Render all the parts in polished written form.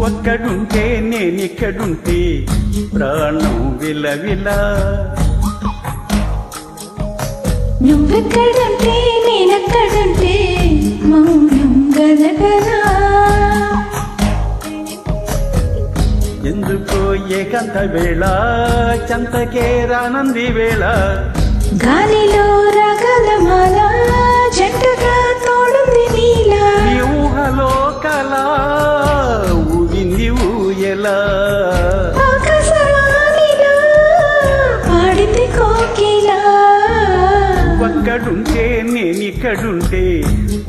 ఒక్కడుంటే నేనిక్కడుంటే ప్రాణం విలవిలా. నువ్వెక్కడుంటే నేనెక్కడుంటే మౌనం గలగలా. ఎందుకో ఏకాంత వేళ చంతకే రానంది వేళ. గాలిలో రాగల మాల జంటగా తోడుంది నీలా. ఈ ఊహలో కళ ఊగింది ఊయలా. ఆకాశవాణిలో పాడింది కోకిలా. ఒక్కడుంటే నేనిక్కడుంటే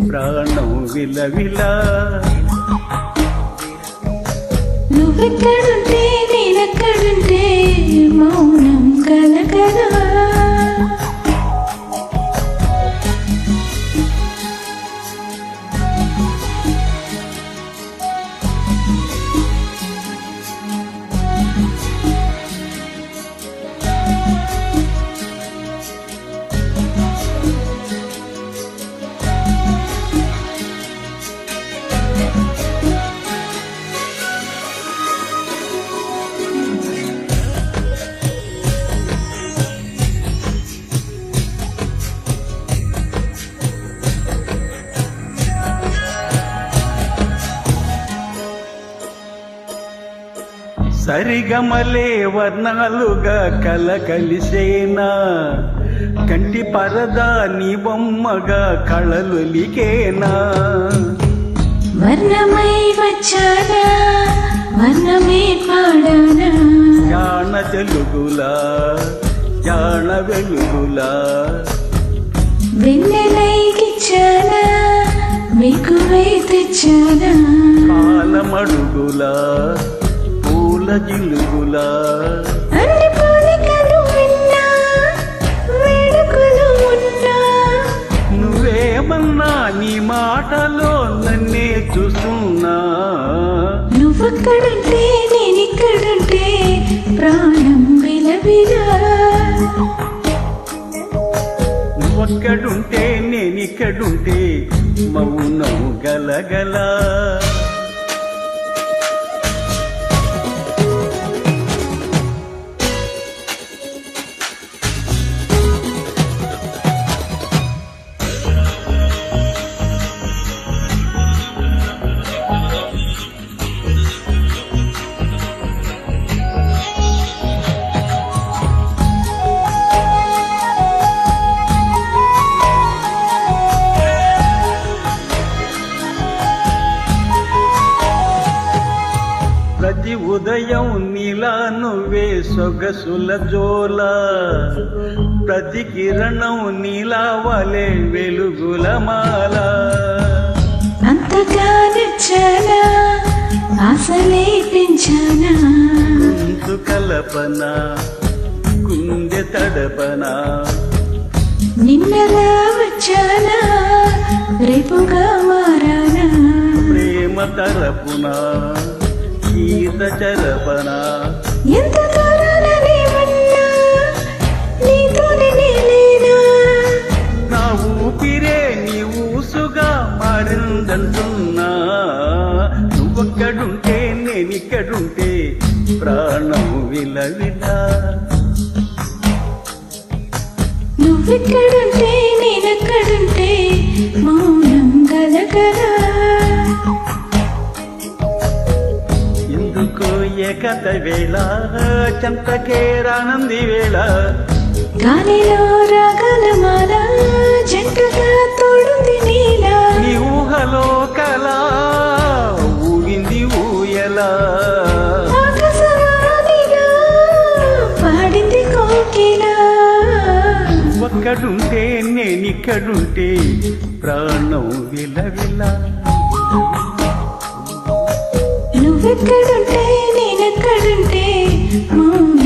ప్రాణం విలవిలా. నువ్వెక్కడుంటే నేనెక్కడుంటే మౌనం గలగలా. సరిగమలే వర్ణాలుగా కల కలిసేనా. కంటి పరదా నీ బొమ్మగా కళలులికేనా. వర్ణమై వచ్చానా వర్ణమే పాడానా. జాన తెలుగులా జాన వెలుగులా. వెన్నెలై గిచ్చానా మెక్కువై తెచ్చానా. కాలమడుగులా పూల జిలుగులా. అన్ని పోలికలు విన్నా వేడుకలు ఉన్నా. నువ్వేమన్నా నీ మాటలో నన్నే చూస్తున్నా. నువ్వెక్కడుంటే నేనిక్కడుంటే ప్రాణం విలవిలా. నువ్వక్కడుంటే నేనిక్కడుంటే మౌనం గలగలా. ప్రతి ఉదయం నీలా నువ్వే సొగసుల జోల. ప్రతి కిరణం నీలా వలె వెలుగుల మాల. అంతగా నచ్చానా ఆశలే పెంచానా. గొంతు కలపన గుండె తడపన. నిన్నలా వచ్చానా రేపుగా మారానా. ప్రేమ తరపున గీత చరపన. ఎంత దూరాలని ఉన్నా నీతోనే నేనేనా. నా ఊపిరే నీ ఊసుగా మారిందంటున్నా. నువ్వక్కడుంటే నేనిక్కడుంటే ప్రాణం విలవిలా. నువ్వెక్కడుంటే నేనెక్కడుంటే మౌనం గలగలా. ఎందుకో ఏకాంత వేళ చంతకే రానంది వేళ. గాలిలో రాగల మాల జంటగా తోడుంది నీలా. నీ ఊహలో కళ ఊగింది ఊయలా. ఆకాశవాణిలో పాడింది కోకిలా. నువ్వెక్కడుంటే నేనిక్కడుంటే ప్రాణం విలవిల నువ్వెక్కడుంటే నేనెక్కడుంటే మౌనం